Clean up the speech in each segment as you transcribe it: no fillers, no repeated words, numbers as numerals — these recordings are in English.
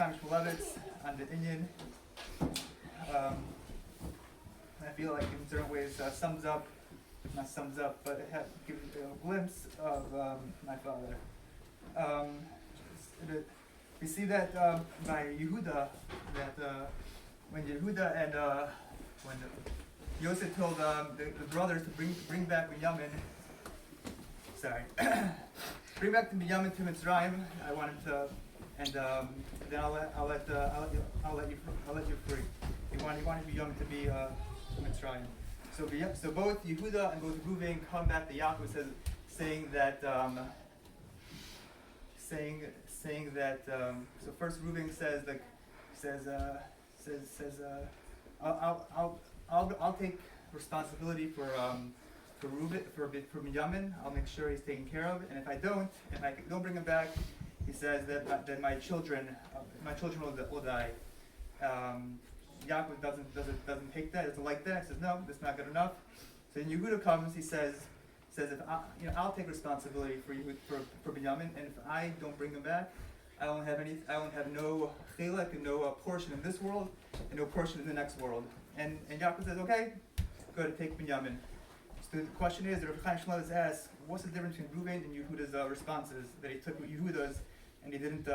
Chaim Shmulevitz on the Inyan. I feel like in certain ways not sums up, but it gives a glimpse of my father. We see that by Yehuda, that when Yehuda and when Yosef told the brothers to bring back Binyamin, bring back the Binyamin to Mitzrayim. I wanted to, and then I'll let you free. He wanted Binyamin to be Mitzrayim. So both Yehuda and both Reuven come back to Yaakov saying that. So first Reuven says I'll take responsibility for Binyamin. I'll make sure he's taken care of, and if I don't bring him back, he says that my children will die. Yaakov doesn't take that. Doesn't like that. He says no, that's not good enough. So then Yehuda comes. He says if I'll take responsibility for Binyamin, and if I don't bring him back, I won't have no chilek and no portion in this world and no portion in the next world. And Yaakov says, okay, go to take Binyamin. So the question is, the Rav Chaim Shmulevitz asks, what's the difference between Reuven and Yehuda's responses? That he took Yehuda's and he didn't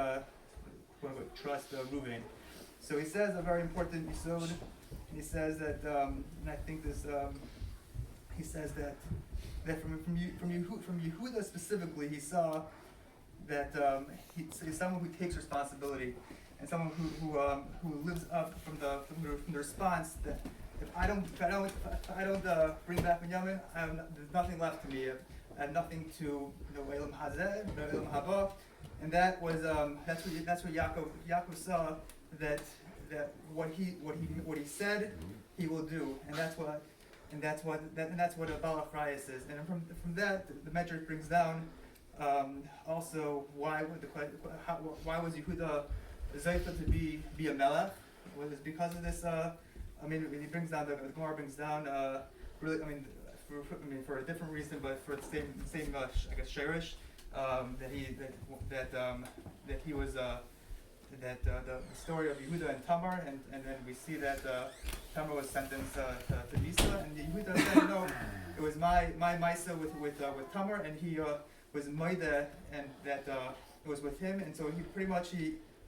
trust Reuven. So he says a very important yisod, and he says that, and I think this, he says that from Yehuda specifically, he saw that he's someone who takes responsibility, and someone who lives up from the response that if I don't bring back Binyamin, there's nothing left to me. I have nothing to Elam Hazeh, Elam Haba, and that's what Yaakov saw that what he said he will do, and that's what a Baal Achrayus is. And from that the Medrash brings down also why was Yehuda Zaycha to be a melech? Was it because of this? He brings down the Gemara brings down really. For a different reason, but for the same I guess sherish that he was the story of Yehuda and Tamar, and then we see that Tamar was sentenced to Misa, and Yehuda said, no, it was my Misa with Tamar, and he was Maida, and that it was with him, and so he pretty much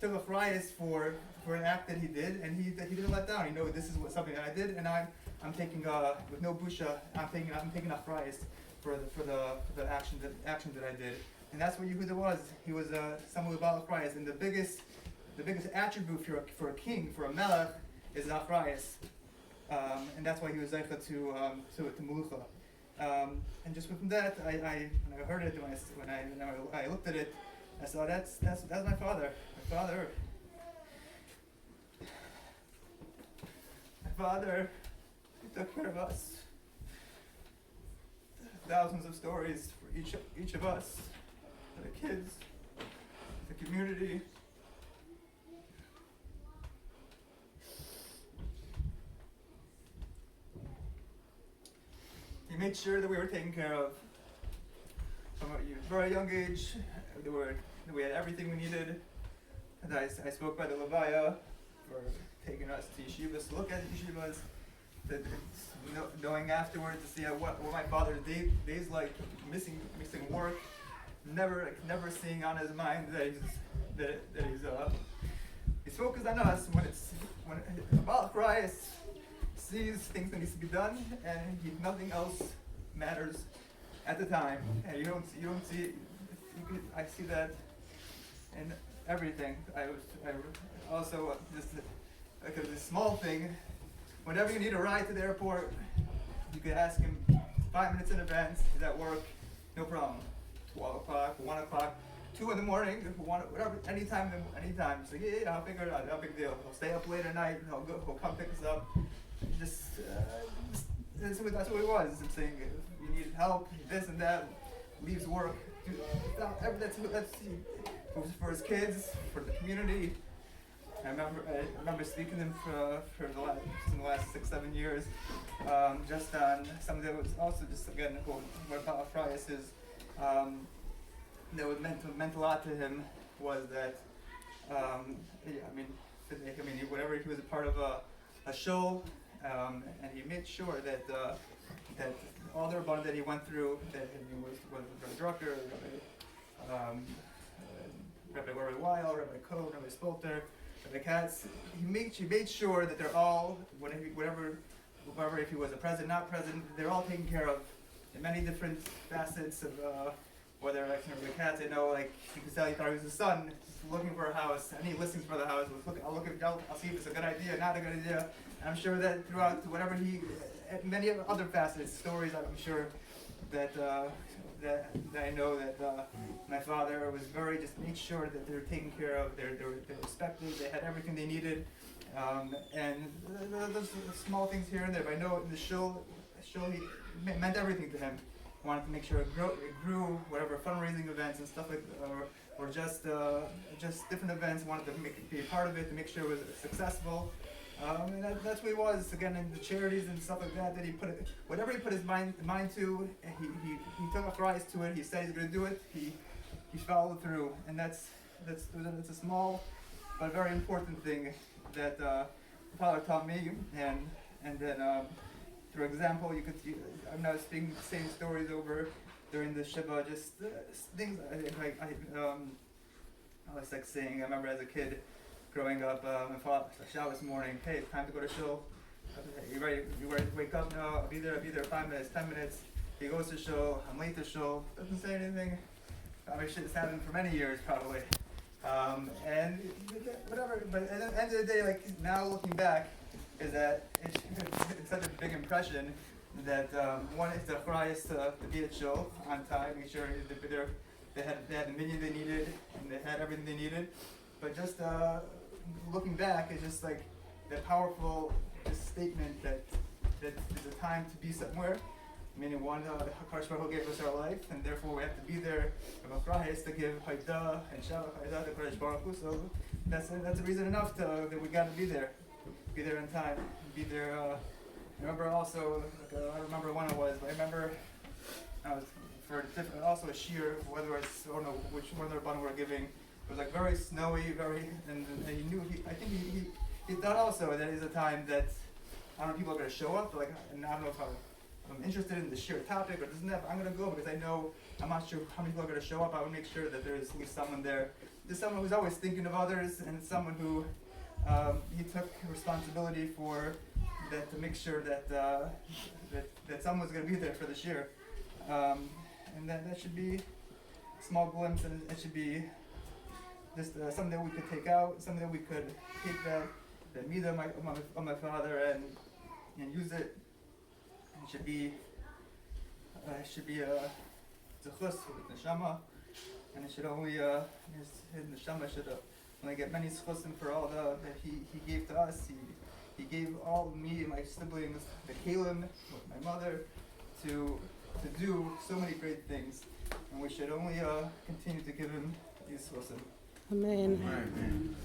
took a frias for an act that he did, and he didn't let down. This is something that I did, and I'm taking with no busha. I'm taking a frias for the action that I did, and that's what Yehuda was. He was someone with Baal Achrayus, and the biggest attribute for a king, for a melech, is achrayus, and that's why he was zeicha to melucha. And just from that, when I heard it, when I looked at it, I saw that's my father. My father, he took care of us. Thousands of stories for each of us, for the kids, the community. He made sure that we were taken care of from a very young age. We had everything we needed. And I spoke by the Levaya for taking us to yeshivas, to look at the yeshivas, knowing afterwards to see what my father's days like, missing work, never seeing on his mind that he's focused on us when Baal Achrayus sees things that needs to be done, and nothing else matters at the time, and you don't see it. I see that in everything. I also just like a small thing. Whenever you need a ride to the airport, you could ask him 5 minutes in advance. He's at work, no problem. 12 o'clock, 1 o'clock, 2 in the morning, whatever, anytime. So yeah, I'll figure it out. No big deal. He'll stay up late at night. He'll come pick us up. That's what he was. I'm saying if you need help, this and that, leaves work. That's for his kids, for the community. I remember speaking to him for the last 6-7 years, just on something that was also just again what Baal Achrayus is. That was meant a lot to him was that Yeah, whatever, he was a part of a show, and he made sure that that all the Rabbanim that he went through, that he was Rabbi Drucker, Rabbi Weil, Rabbi Cohn, Rabbi Spolter, Rabbi Katz, he made sure that they're all, whatever, if he was a president, not president, they're all taken care of in many different facets of, whether, like, Rabbi Katz, I know, like, you could tell he thought he was his son, looking for a house, and he listens for the house, I'll see if it's a good idea, not a good idea. And I'm sure that throughout whatever many other facets, stories, I'm sure that I know that my father was just made sure that they were taken care of, they're respected, they had everything they needed, and those small things here and there. But I know in the shul he meant everything to him. Wanted to make sure it grew, whatever fundraising events and stuff like, or just different events. Wanted to be a part of it, to make sure it was successful. And that's what he was, again, in the charities and stuff like that, that he whatever he put his mind to, he took a rise to it, he said he's going to do it, he followed through. And that's a small but very important thing that Father taught me. And then, for example, I'm not saying stories over during the Shiva, just things I was like saying, I remember as a kid, growing up, my father, Shabbos morning, hey, it's time to go to shul. You ready to wake up? No, I'll be there 5 minutes, 10 minutes. He goes to shul, I'm late to shul, doesn't say anything. I mean, shit has happened for many years, probably. And whatever, but at the end of the day, like, now looking back, is that it's such a big impression that, one, it's the highest to be at shul on time, make sure they had the minyan they needed, and they had everything they needed. But just looking back, it's just like that powerful statement that there's a time to be somewhere. Meaning, one, HaKadosh Baruch Hu gave us our life, and therefore we have to be there. Is to give Haidah and Shabbat Haidah to HaKadosh Baruch Hu. So that's a reason enough that we got to be there in time, be there. I remember also, I don't remember when it was, but I remember I was for also a shiur, whether it's, I don't know which one of the Rabbanim were giving. It was like very snowy, and he knew, I think he thought also that is a time that, I don't know, people are going to show up, like, and I don't know if I'm interested in the sheer topic or doesn't that, but I'm going to go because I'm not sure how many people are going to show up. I would make sure that there's at least someone there. There's someone who's always thinking of others, and someone who he took responsibility for that, to make sure that someone's going to be there for the shear. And that should be a small glimpse, and it should be just something that we could take out, something that we could take that midah of my father and use it. It should be a zechus with neshama, and it should only his neshama should only get many zechusim for all that he gave to us. He gave all me and my siblings, the kalim with my mother, to do so many great things, and we should only continue to give him these zechusim. Amen. Amen.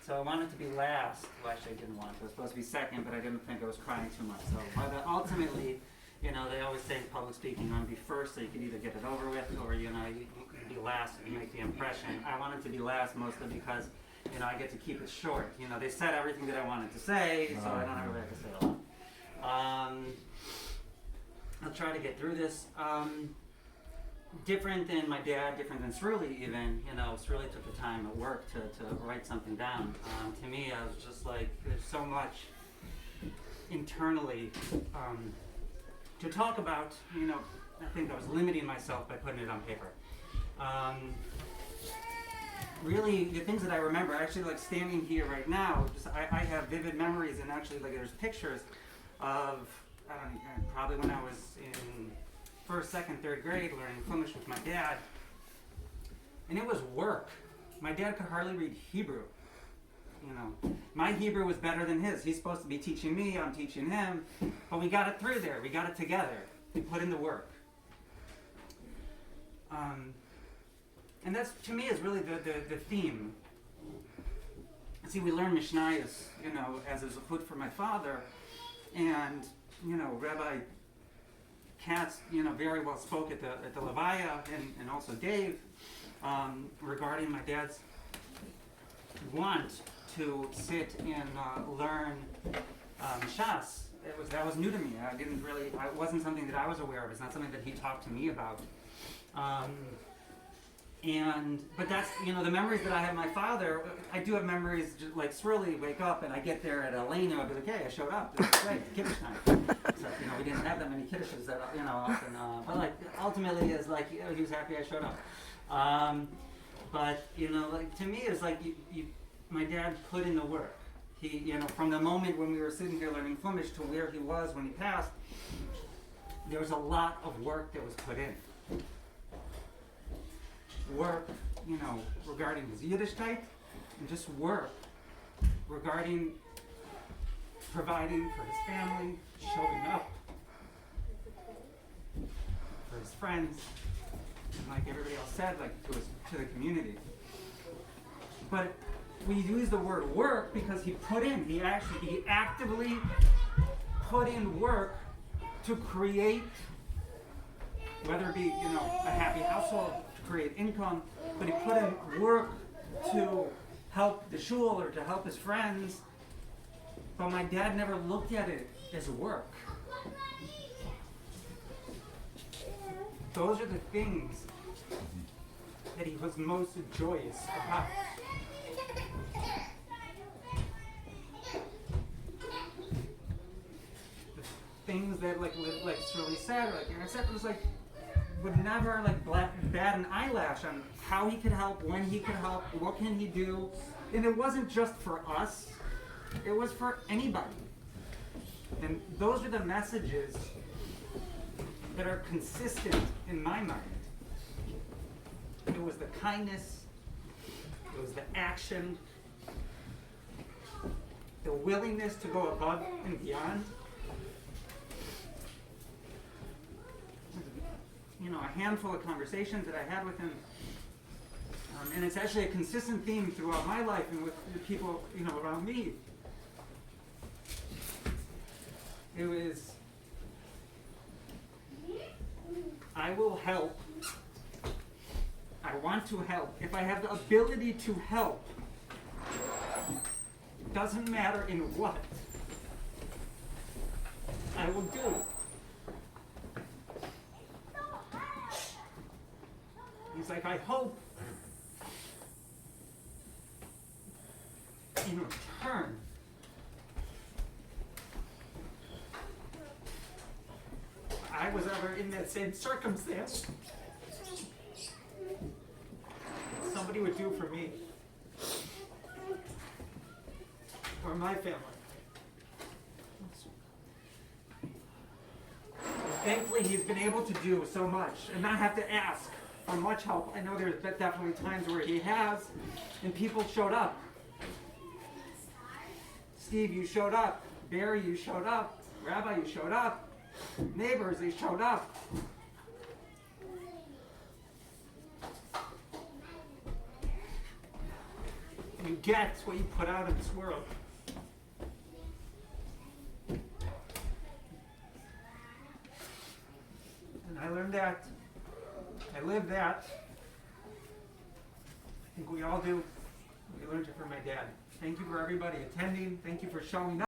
So I wanted to be last. Well, actually, I didn't want to. I was supposed to be second, but I didn't think I was crying too much. So, but ultimately, they always say in public speaking, you want to be first, so you can either get it over with, or you can be last and you make the impression. I wanted to be last mostly because, I get to keep it short. They said everything that I wanted to say, so I don't really have to say a lot. I'll try to get through this. Different than my dad, different than Sruli even, Sruli took the time at work to write something down. To me, I was just like, there's so much internally to talk about, I think I was limiting myself by putting it on paper. Really, the things that I remember, actually like standing here right now, I have vivid memories, and actually like there's pictures of, probably when I was in first, second, third grade, learning Chumash with my dad, and it was work. My dad could hardly read Hebrew. My Hebrew was better than his. He's supposed to be teaching me, I'm teaching him, but we got it through there. We got it together. We put in the work. And that's, to me, is really the theme. See, we learn Mishnayos, as a zechut for my father, and, Rabbi Katz, very well spoke at the Levaya, and also Dave. regarding my dad's want to sit and learn Shas. That was new to me. It wasn't something that I was aware of. It's not something that he talked to me about. But that's, the memories that I have of my father. I do have memories just like Sruli, wake up and I get there at Elena, I'll be like, hey, I showed up. It was great, Kiddush time. So, we didn't have that many Kiddushes that, often, but like ultimately is like, he was happy I showed up. But, like to me it's like my dad put in the work. He, from the moment when we were sitting here learning Chumash to where he was when he passed, there was a lot of work that was put in. Work, regarding his Yiddishkeit, and just work regarding providing for his family, showing up for his friends, and like everybody else said, like to the community. But we use the word work because he actively put in work to create, whether it be, a happy household, to create income, but he put in work to help the shul or to help his friends. But my dad never looked at it as work. Those are the things that he was most joyous about. The things that, like Sruli said, like Aaron said, was like, would never bat an eyelash on how he could help, when he could help, what can he do. And it wasn't just for us, it was for anybody. And those are the messages that are consistent in my mind. It was the kindness, it was the action, the willingness to go above and beyond. A handful of conversations that I had with him, and it's actually a consistent theme throughout my life and with the people, around me. It was, I will help. I want to help. If I have the ability to help, doesn't matter in what, I will do. He's like, I hope in return I was ever in that same circumstance, somebody would do for me or my family. And thankfully, he's been able to do so much and not have to ask for much help. I know there's definitely times where he has, and people showed up. Steve, you showed up. Barry, you showed up. Rabbi, you showed up. Neighbors, they showed up. You get what you put out in this world. And I learned that. I live that. I think we all do. We learned it from my dad. Thank you for everybody attending. Thank you for showing up.